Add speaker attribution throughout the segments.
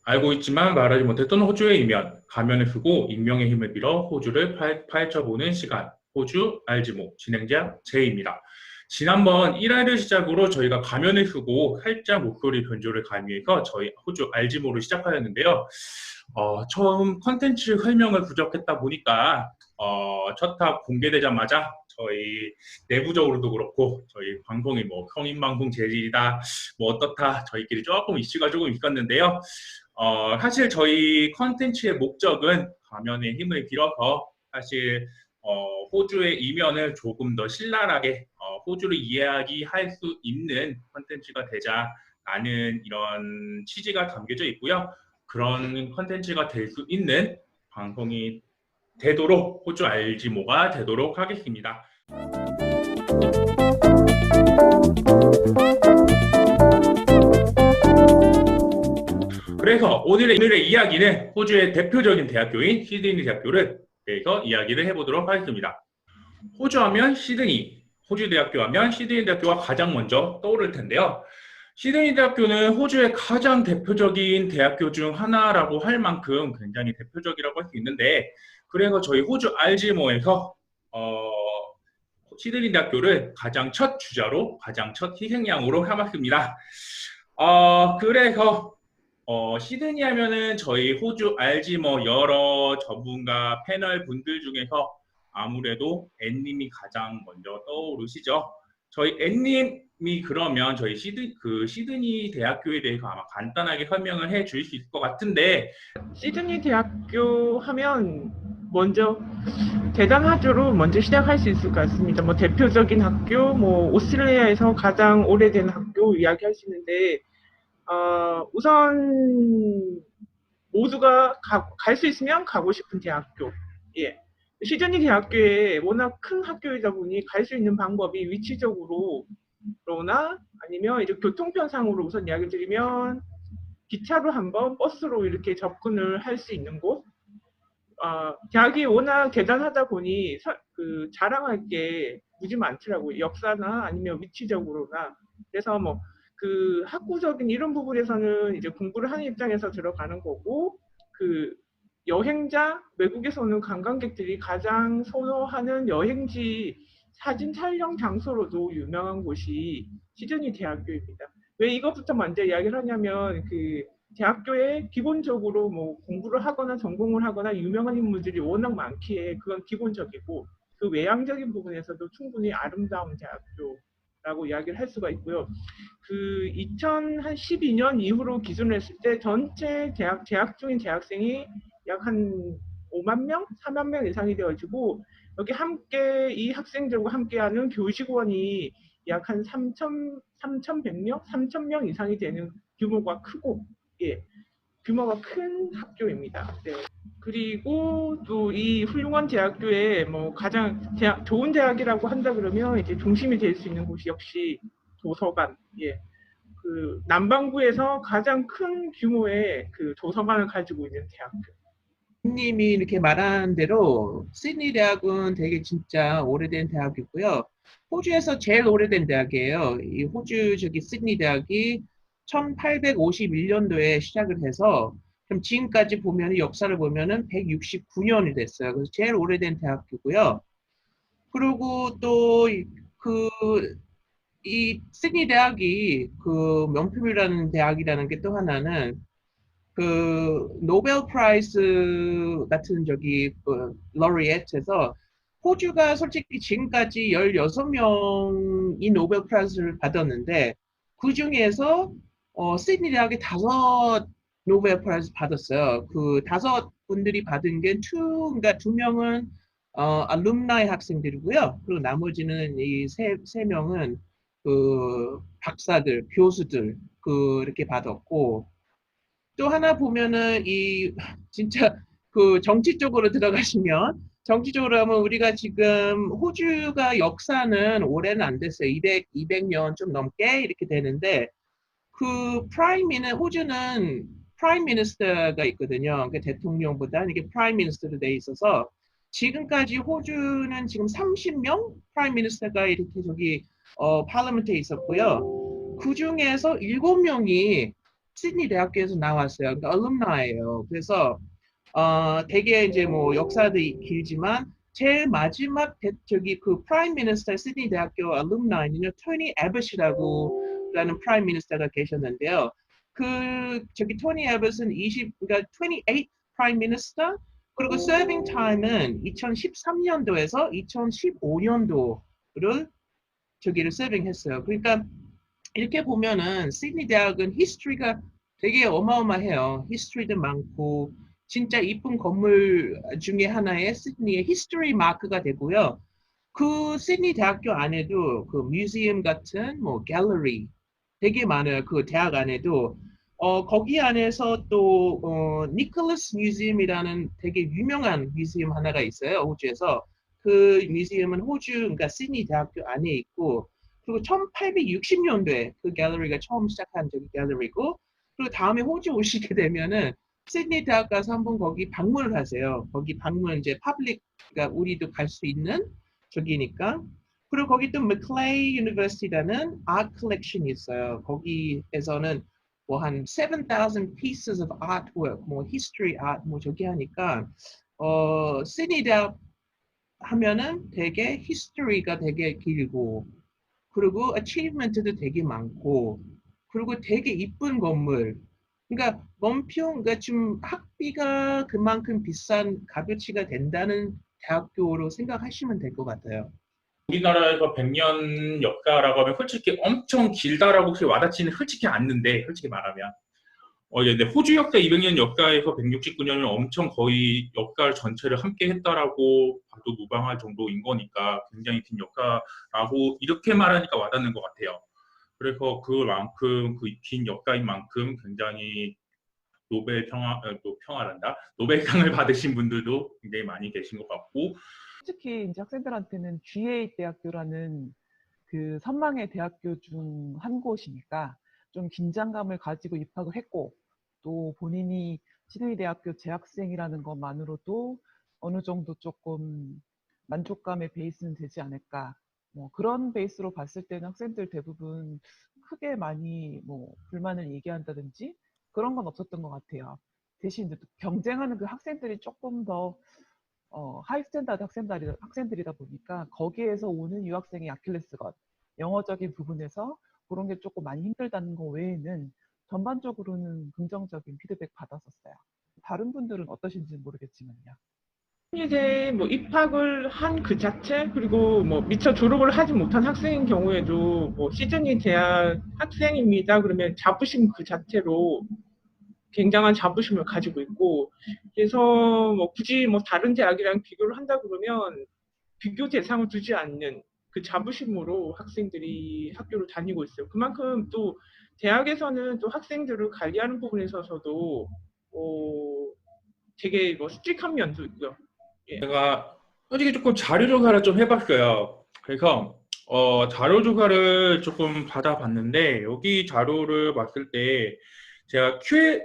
Speaker 1: 알고 있지만 말하지 못했던 호주의 이면, 가면을 쓰고 익명의 힘을 빌어 호주를 파헤쳐보는 시간, 호주 알지모 진행자 제이입니다. 지난번 1화를 시작으로 저희가 가면을 쓰고 살짝 목소리 변조를 가미해서 저희 호주 알지모를 시작하였는데요. 처음 컨텐츠 설명을 부족했다 보니까 첫 탑 공개되자마자 저희 내부적으로도 그렇고 저희 방송이 뭐 성인방송 재질이다 뭐 어떻다 저희끼리 조금 이슈가 조금 있었는데요. 사실 저희 컨텐츠의 목적은 가면의 힘을 빌어서 사실 호주의 이면을 조금 더 신랄하게 호주를 이해하기 할 수 있는 컨텐츠가 되자라는 이런 취지가 담겨져 있고요. 그런 컨텐츠가 될 수 있는 방송이 되도록 호주 알지모가 되도록 하겠습니다. 그래서 오늘의 이야기는 호주의 대표적인 대학교인 시드니 대학교를 대해서 이야기를 해보도록 하겠습니다. 호주 하면 시드니, 호주 대학교 하면 시드니 대학교가 가장 먼저 떠오를 텐데요. 시드니 대학교는 호주의 가장 대표적인 대학교 중 하나라고 할 만큼 굉장히 대표적이라고 할 수 있는데, 그래서 저희 호주 알지모에서 시드니 대학교를 가장 첫 주자로, 가장 첫 희생양으로 삼았습니다. 그래서 시드니 하면은 저희 호주 알지모 여러 전문가 패널 분들 중에서 아무래도 앤님이 가장 먼저 떠오르시죠. 저희 앤님이 그러면 저희 시드니 대학교에 대해서 아마 간단하게 설명을 해 주실 수 있을 것 같은데.
Speaker 2: 시드니 대학교 하면 먼저 대단하죠로 먼저 시작할 수 있을 것 같습니다. 뭐 대표적인 학교, 뭐 오스트레일리아에서 가장 오래된 학교 이야기할 수 있는데 우선 모두가 갈 수 있으면 가고 싶은 대학교. 예. 시드니 대학교에 워낙 큰 학교이다 보니 갈 수 있는 방법이 위치적으로나 아니면 이제 교통편상으로 우선 이야기 드리면 기차로 한번 버스로 이렇게 접근을 할 수 있는 곳. 대학이 워낙 대단하다 보니 자랑할 게 무지 많더라고요. 역사나 아니면 위치적으로나. 그래서 뭐 그 학구적인 이런 부분에서는 이제 공부를 하는 입장에서 들어가는 거고, 그 여행자, 외국에서 오는 관광객들이 가장 선호하는 여행지 사진 촬영 장소로도 유명한 곳이 시드니 대학교입니다. 왜 이것부터 먼저 이야기를 하냐면 대학교에 기본적으로 뭐 공부를 하거나 전공을 하거나 유명한 인물들이 워낙 많기에 그건 기본적이고, 그 외향적인 부분에서도 충분히 아름다운 대학교라고 이야기를 할 수가 있고요. 2012년 이후로 기준을 했을 때 전체 재학 중인 대학생이 약 한 5만 명, 4만 명 이상이 되어지고, 여기 함께 이 학생들과 함께하는 교직원이 약 한 3,100명, 3,000명 이상이 되는 규모가 크고, 예, 규모가 큰 학교입니다. 네. 그리고 또 이 훌륭한 대학교에 뭐 가장 좋은 대학이라고 한다 그러면 이제 중심이 될 수 있는 곳이 역시 도서관. 예. 남반구에서 가장 큰 규모의 도서관을 가지고 있는 대학교.
Speaker 3: 님이 이렇게 말한 대로 시드니 대학은 되게 진짜 오래된 대학이고요. 호주에서 제일 오래된 대학이에요. 이 호주 시드니 대학이 1851년도에 시작을 해서 그럼 지금까지 보면 역사를 보면은 169년이 됐어요. 그래서 제일 오래된 대학이고요. 그리고 또 이 시드니 대학이 그 명품이라는 대학이라는 게 또 하나는 노벨 프라이즈 같은 러리엣에서 호주가 솔직히 지금까지 16명이 노벨 프라이즈를 받았는데 그 중에서 시드니 대학이 5 노벨 프라이즈 받았어요. 그 5분들이 받은 게 그러니까 2명은 알룸나이 학생들이고요. 그리고 나머지는 이 세 명은 박사들, 교수들 이렇게 받았고, 또 하나 보면은 진짜 정치 쪽으로 들어가시면, 정치적으로 하면 우리가 지금 호주가 역사는 올해는 안 됐어요. 200년 좀 넘게 이렇게 되는데, 호주는 프라임 미니스터가 있거든요. 그 대통령보다 이게 프라임 미니스터로 돼 있어서 지금까지 호주는 지금 30명 프라임 미니스터가 이렇게 파르멘트에 있었고요. 그 중에서 7명이 시드니 대학교에서 나왔어요. 그러니까 alumni예요. 그래서 되게 이제 뭐 역사도 길지만 제일 마지막 저기 그 프라임 미니스터 시드니 대학교 alumni는요 토니 애벗이라고 라는 프라임 미니스터가 계셨는데요. 그 저기 토니 애벗은 그러니까 28 프라임 미니스터 그리고 서빙 타임은 2013년도에서 2015년도를 저기를 서빙했어요. 그러니까 이렇게 보면은 시드니 대학은 히스토리가 되게 어마어마해요. 히스토리도 많고 진짜 이쁜 건물 중에 하나의 시드니의 히스토리 마크가 되고요. 그 시드니 대학교 안에도 그 뮤지엄 같은 뭐 갤러리 되게 많아요. 그 대학 안에도 거기 안에서 또 니콜라스 뮤지엄이라는 되게 유명한 뮤지엄 하나가 있어요. 호주에서 그 뮤지엄은 호주 그러니까 시드니 대학교 안에 있고 그리고 1860년도에 그 갤러리가 처음 시작한 저기 갤러리고 그리고 다음에 호주 오시게 되면은 시드니 대학 가서 한번 거기 방문을 하세요. 거기 방문 이제 퍼블릭 그러니까 우리도 갈 수 있는 저기니까. 그리고 거기 또 맥클레이 유니버시티라는 아트 컬렉션이 있어요. 거기에서는 뭐 한 7,000 pieces of artwork, 뭐 history art, 뭐 저기 하니까 시드니 대학 하면은 되게 히스토리가 되게 길고 그리고 achievement도 되게 많고 그리고 되게 이쁜 건물 그러니까 원평 그러니까 좀 학비가 그만큼 비싼 값어치가 된다는 대학교로 생각하시면 될 것 같아요.
Speaker 1: 우리나라에서 100년 역사라고 하면 솔직히 엄청 길다라고 혹시 와닿지는 솔직히 않는데, 솔직히 말하면. 근데 호주 역사 200년 역사에서 169년은 엄청 거의 역사 전체를 함께 했다라고 봐도 무방할 정도인 거니까 굉장히 긴 역사라고 이렇게 말하니까 와닿는 것 같아요. 그래서 그만큼 그 긴 역사인 만큼 굉장히 또 평화란다. 노벨상을 받으신 분들도 굉장히 많이 계신 것 같고
Speaker 4: 특히 이제 학생들한테는 GA 대학교라는 그 선망의 대학교 중 한 곳이니까 좀 긴장감을 가지고 입학을 했고 또 본인이 시드니 대학교 재학생이라는 것만으로도 어느 정도 조금 만족감의 베이스는 되지 않을까. 뭐 그런 베이스로 봤을 때는 학생들 대부분 크게 많이 뭐 불만을 얘기한다든지 그런 건 없었던 것 같아요. 대신 이제 또 경쟁하는 그 학생들이 조금 더 하이 스탠다드 학생들이다 보니까 거기에서 오는 유학생의 아킬레스건, 영어적인 부분에서 그런 게 조금 많이 힘들다는 거 외에는 전반적으로는 긍정적인 피드백 받았었어요. 다른 분들은 어떠신지 모르겠지만요.
Speaker 2: 시드니에 뭐 입학을 한 그 자체 그리고 뭐 미처 졸업을 하지 못한 학생인 경우에도 뭐 시드니 대학 학생입니다. 그러면 자부심 그 자체로 굉장한 자부심을 가지고 있고 그래서 뭐 굳이 뭐 다른 대학이랑 비교를 한다 그러면 비교 대상을 두지 않는 그 자부심으로 학생들이 학교를 다니고 있어요. 그만큼 또 대학에서는 또 학생들을 관리하는 부분에 있어서도 되게 뭐 스트릭한 면도 있고요. 예.
Speaker 1: 제가 솔직히 조금 자료 조사를 좀 해봤어요. 그래서 자료 조사를 조금 받아봤는데 여기 자료를 봤을 때 제가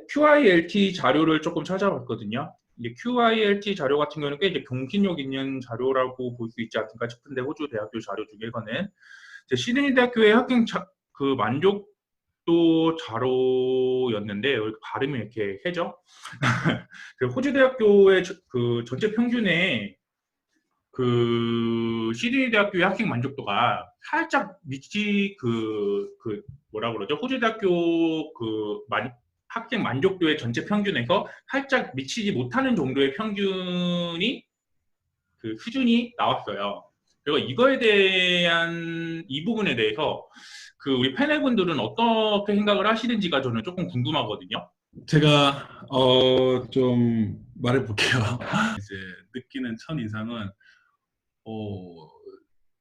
Speaker 1: QILT 자료를 조금 찾아봤거든요. 이제 QILT 자료 같은 경우는 꽤 이제 공신력 있는 자료라고 볼 수 있지 않을까 싶은데 호주 대학교 자료 중에서는 시드니 대학교의 학생 그 만족도 자료였는데 여기 발음이 이렇게 해죠. 그 호주 대학교의 그 전체 평균의 그 시드니 대학교의 학생 만족도가 살짝 뭐라 그러죠? 호주 대학교 학생 만족도의 전체 평균에서 살짝 미치지 못하는 정도의 평균이 그 수준이 나왔어요. 그리고 이거에 대한 이 부분에 대해서 그 우리 패널분들은 어떻게 생각을 하시는지가 저는 조금 궁금하거든요.
Speaker 5: 제가 좀 말해볼게요. 이제 느끼는 첫 인상은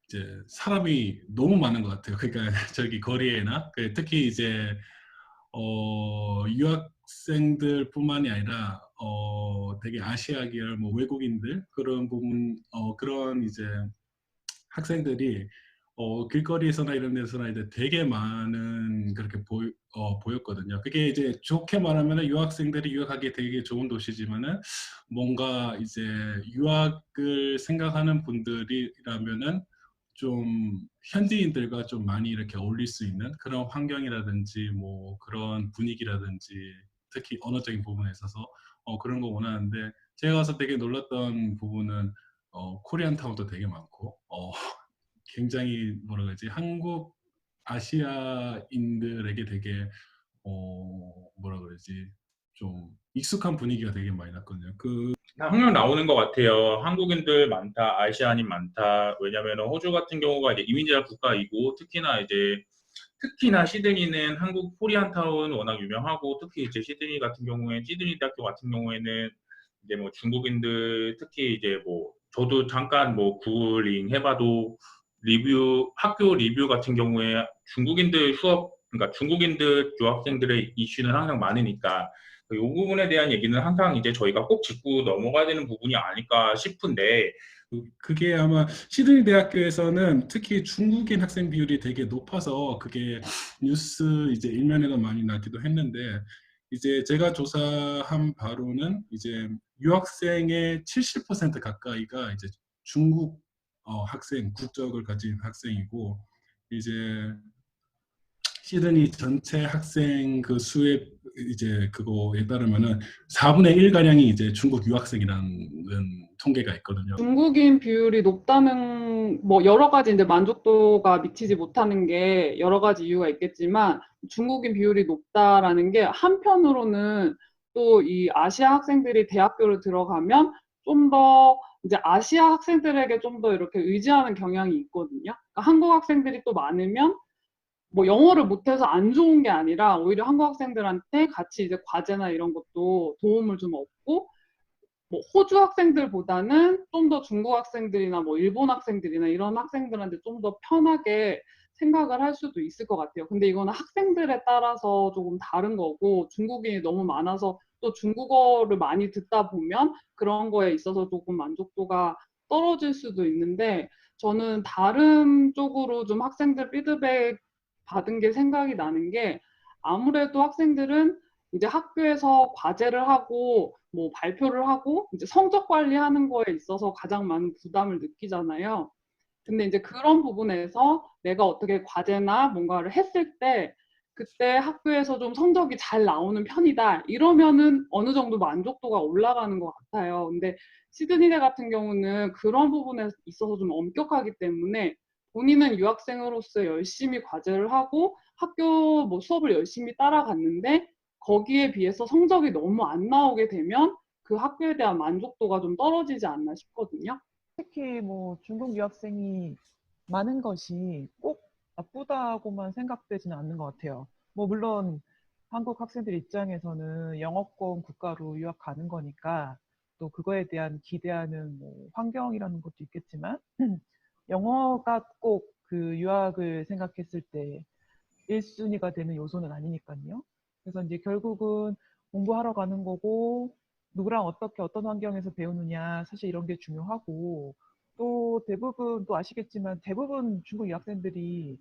Speaker 5: 이제 사람이 너무 많은 것 같아요. 그러니까 저기 거리에나 특히 이제 유학생들뿐만이 아니라 되게 아시아 계열 뭐 외국인들 그런 부분 그런 이제 학생들이 길거리에서나 이런 데서나 이제 되게 많은 그렇게 보였거든요. 그게 이제 좋게 말하면 유학생들이 유학하기 되게 좋은 도시지만은 뭔가 이제 유학을 생각하는 분들이라면은 좀 현지인들과 좀 많이 이렇게 어울릴 수 있는 그런 환경이라든지 뭐 그런 분위기라든지 특히 언어적인 부분에 있어서 그런 거 원하는데 제가 가서 되게 놀랐던 부분은 코리안 타운도 되게 많고 굉장히 뭐라 그러지 한국 아시아인들에게 되게 뭐라 그러지 좀 익숙한 분위기가 되게 많이 났거든요.
Speaker 1: 항상 나오는 것 같아요. 한국인들 많다, 아시아인 많다. 왜냐면 호주 같은 경우가 이제 이민자 국가이고 특히나 시드니는 한국 코리안타운 워낙 유명하고 특히 이제 시드니 같은 경우에 시드니 대학교 같은 경우에는 이제 뭐 중국인들 특히 이제 뭐 저도 잠깐 뭐 구글링 해봐도 학교 리뷰 같은 경우에 그러니까 중국인들 유학생들의 이슈는 항상 많으니까 이 부분에 대한 얘기는 항상 이제 저희가 꼭 짚고 넘어가야 되는 부분이 아닐까 싶은데
Speaker 5: 그게 아마 시드니 대학교에서는 특히 중국인 학생 비율이 되게 높아서 그게 뉴스 이제 일면에도 많이 나기도 했는데 이제 제가 조사한 바로는 이제 유학생의 70% 가까이가 이제 중국 학생 국적을 가진 학생이고 이제 시드니 전체 학생 그 수의 이제 그거에 따르면은 4분의 1 가량이 이제 중국 유학생이라는 통계가 있거든요.
Speaker 6: 중국인 비율이 높다는 뭐 여러 가지 이제 만족도가 미치지 못하는 게 여러 가지 이유가 있겠지만 중국인 비율이 높다라는 게 한편으로는 또 이 아시아 학생들이 대학교를 들어가면 좀 더 이제 아시아 학생들에게 좀 더 이렇게 의지하는 경향이 있거든요. 그러니까 한국 학생들이 또 많으면 뭐 영어를 못해서 안 좋은 게 아니라 오히려 한국 학생들한테 같이 이제 과제나 이런 것도 도움을 좀 얻고 뭐 호주 학생들보다는 좀 더 중국 학생들이나 뭐 일본 학생들이나 이런 학생들한테 좀 더 편하게 생각을 할 수도 있을 것 같아요. 근데 이거는 학생들에 따라서 조금 다른 거고 중국인이 너무 많아서 또 중국어를 많이 듣다 보면 그런 거에 있어서 조금 만족도가 떨어질 수도 있는데 저는 다른 쪽으로 좀 학생들 피드백 받은 게 생각이 나는 게 아무래도 학생들은 이제 학교에서 과제를 하고 뭐 발표를 하고 이제 성적 관리하는 거에 있어서 가장 많은 부담을 느끼잖아요. 근데 이제 그런 부분에서 내가 어떻게 과제나 뭔가를 했을 때 그때 학교에서 좀 성적이 잘 나오는 편이다. 이러면은 어느 정도 만족도가 올라가는 것 같아요. 근데 시드니대 같은 경우는 그런 부분에 있어서 좀 엄격하기 때문에 본인은 유학생으로서 열심히 과제를 하고 학교 뭐 수업을 열심히 따라갔는데 거기에 비해서 성적이 너무 안 나오게 되면 그 학교에 대한 만족도가 좀 떨어지지 않나 싶거든요.
Speaker 4: 특히 뭐 중국 유학생이 많은 것이 꼭 나쁘다고만 생각되지는 않는 것 같아요. 뭐 물론 한국 학생들 입장에서는 영어권 국가로 유학 가는 거니까 또 그거에 대한 기대하는 뭐 환경이라는 것도 있겠지만 영어가 꼭 그 유학을 생각했을 때 1순위가 되는 요소는 아니니까요. 그래서 이제 결국은 공부하러 가는 거고 누구랑 어떻게 어떤 환경에서 배우느냐 사실 이런 게 중요하고 또 대부분 또 아시겠지만 대부분 중국 유학생들이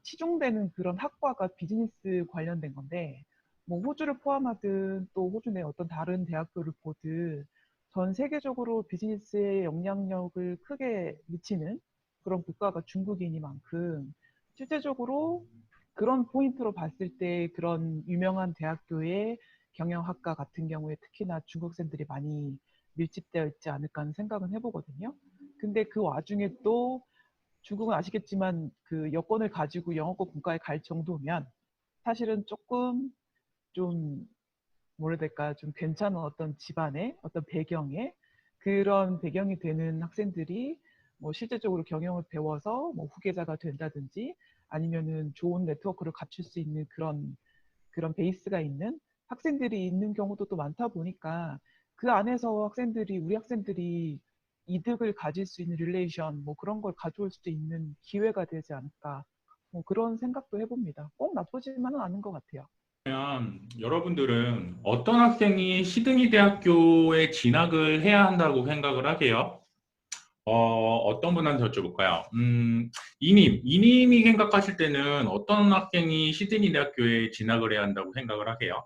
Speaker 4: 치중되는 그런 학과가 비즈니스 관련된 건데 뭐 호주를 포함하든 또 호주 내 어떤 다른 대학교를 보든 전 세계적으로 비즈니스에 영향력을 크게 미치는 그런 국가가 중국이니만큼 실제적으로 그런 포인트로 봤을 때 그런 유명한 대학교의 경영학과 같은 경우에 특히나 중국생들이 많이 밀집되어 있지 않을까 하는 생각은 해보거든요. 근데 그 와중에 또 중국은 아시겠지만 그 여권을 가지고 영어권 국가에 갈 정도면 사실은 조금 좀 뭐라 해야 될까 좀 괜찮은 어떤 집안의 어떤 배경에 그런 배경이 되는 학생들이 뭐 실제적으로 경영을 배워서 뭐 후계자가 된다든지 아니면은 좋은 네트워크를 갖출 수 있는 그런 베이스가 있는 학생들이 있는 경우도 또 많다 보니까 그 안에서 우리 학생들이 이득을 가질 수 있는 릴레이션 뭐 그런 걸 가져올 수도 있는 기회가 되지 않을까 뭐 그런 생각도 해봅니다. 꼭 나쁘지만은 않은 것 같아요.
Speaker 1: 그러면 여러분들은 어떤 학생이 시드니 대학교에 진학을 해야 한다고 생각을 하세요? 어떤 분한테 여쭤볼까요? 이님이 생각하실 때는 어떤 학생이 시드니 대학교에 진학을 해야 한다고 생각을 하세요?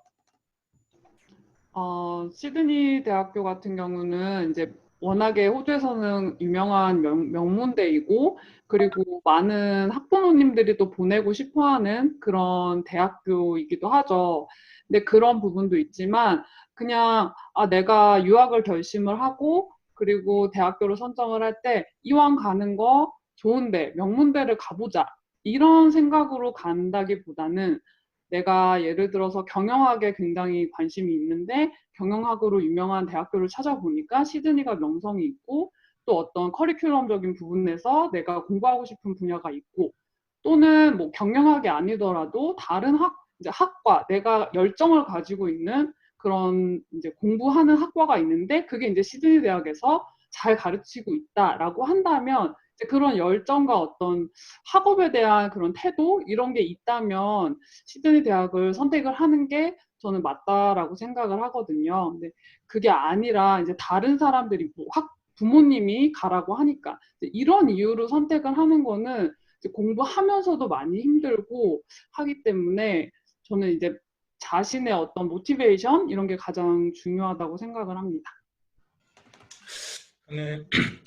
Speaker 6: 시드니 대학교 같은 경우는 이제 워낙에 호주에서는 유명한 명문대이고, 그리고 많은 학부모님들이 또 보내고 싶어하는 그런 대학교이기도 하죠. 근데 그런 부분도 있지만, 그냥, 내가 유학을 결심을 하고, 그리고 대학교를 선정을 할 때, 이왕 가는 거 좋은데, 명문대를 가보자. 이런 생각으로 간다기보다는, 내가 예를 들어서 경영학에 굉장히 관심이 있는데 경영학으로 유명한 대학교를 찾아보니까 시드니가 명성이 있고 또 어떤 커리큘럼적인 부분에서 내가 공부하고 싶은 분야가 있고 또는 뭐 경영학이 아니더라도 다른 이제 학과 내가 열정을 가지고 있는 그런 이제 공부하는 학과가 있는데 그게 이제 시드니 대학에서 잘 가르치고 있다라고 한다면 이제 그런 열정과 어떤 학업에 대한 그런 태도 이런 게 있다면 시드니 대학을 선택을 하는 게 저는 맞다라고 생각을 하거든요. 근데 그게 아니라 이제 다른 사람들이 뭐 부모님이 가라고 하니까 이런 이유로 선택을 하는 거는 이제 공부하면서도 많이 힘들고 하기 때문에 저는 이제 자신의 어떤 모티베이션 이런 게 가장 중요하다고 생각을 합니다.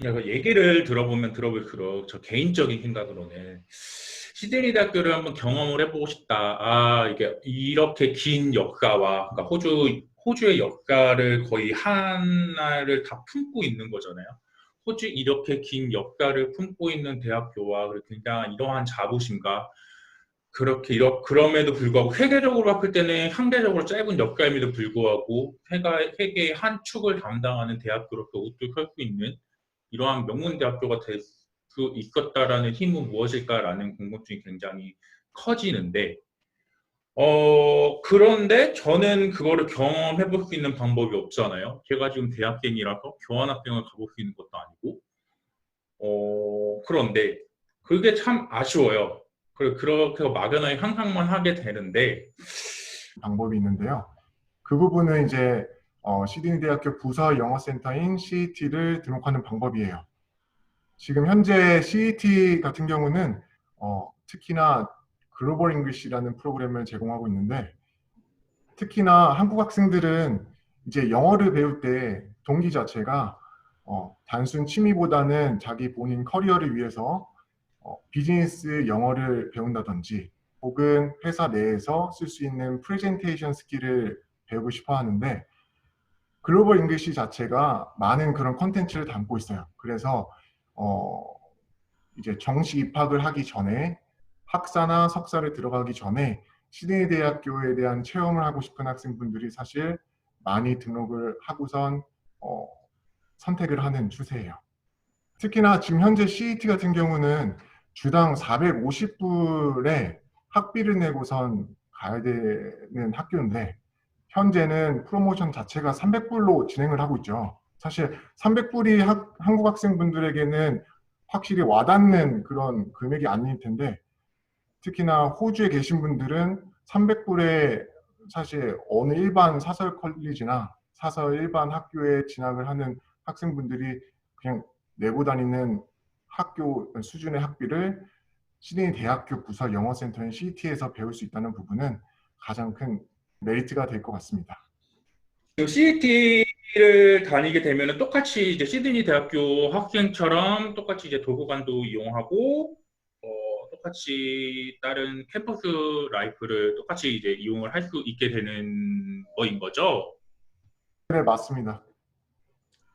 Speaker 1: 내가 얘기를 들어보면 들어볼수록 저 개인적인 생각으로는 시드니 대학교를 한번 경험을 해보고 싶다. 이게 이렇게 긴 역사와 그러니까 호주의 역사를 거의 하나를 다 품고 있는 거잖아요. 호주 이렇게 긴 역사를 품고 있는 대학교와 굉장히 이러한 자부심과 그럼에도 불구하고 세계적으로 봤을 때는 상대적으로 짧은 역사임에도 불구하고 세계의 한 축을 담당하는 대학교로서 우뚝 설 수 있는 이러한 명문 대학교가 될 수 있었다라는 힘은 무엇일까라는 궁금증이 굉장히 커지는데 그런데 저는 그거를 경험해 볼 수 있는 방법이 없잖아요. 제가 지금 대학생이라서 교환학생을 가볼 수 있는 것도 아니고 그런데 그게 참 아쉬워요. 그렇게 막연하게 상상만 하게 되는데
Speaker 7: 방법이 있는데요. 그 부분은 이제 시드니 대학교 부서 영어센터인 CET를 등록하는 방법이에요. 지금 현재 CET 같은 경우는 특히나 글로벌 잉글리시라는 프로그램을 제공하고 있는데 특히나 한국 학생들은 이제 영어를 배울 때 동기 자체가 단순 취미보다는 자기 본인 커리어를 위해서 비즈니스 영어를 배운다든지 혹은 회사 내에서 쓸 수 있는 프레젠테이션 스킬을 배우고 싶어 하는데 글로벌 잉글리시 자체가 많은 그런 컨텐츠를 담고 있어요. 그래서 이제 정식 입학을 하기 전에 학사나 석사를 들어가기 전에 시드니 대학교에 대한 체험을 하고 싶은 학생분들이 사실 많이 등록을 하고선 선택을 하는 추세예요. 특히나 지금 현재 CET 같은 경우는 주당 450불의 학비를 내고선 가야 되는 학교인데 현재는 프로모션 자체가 300불로 진행을 하고 있죠. 사실 300불이 한국 학생분들에게는 확실히 와닿는 그런 금액이 아닐 텐데 특히나 호주에 계신 분들은 300불에 사실 어느 일반 사설 컬리지나 사설 일반 학교에 진학을 하는 학생분들이 그냥 내고 다니는 학교 수준의 학비를 시드니 대학교 부서 영어센터인 CET에서 배울 수 있다는 부분은 가장 큰 메리트가 될 것 같습니다.
Speaker 1: CET를 다니게 되면 똑같이 이제 시드니 대학교 학생처럼 똑같이 이제 도서관도 이용하고 똑같이 다른 캠퍼스 라이프를 똑같이 이제 이용을 할 수 있게 되는 거인 거죠?
Speaker 7: 네, 맞습니다.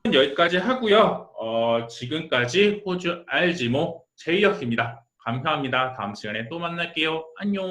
Speaker 1: 여기까지 하고요. 지금까지 호주 알지모 제이였습니다. 감사합니다. 다음 시간에 또 만날게요. 안녕.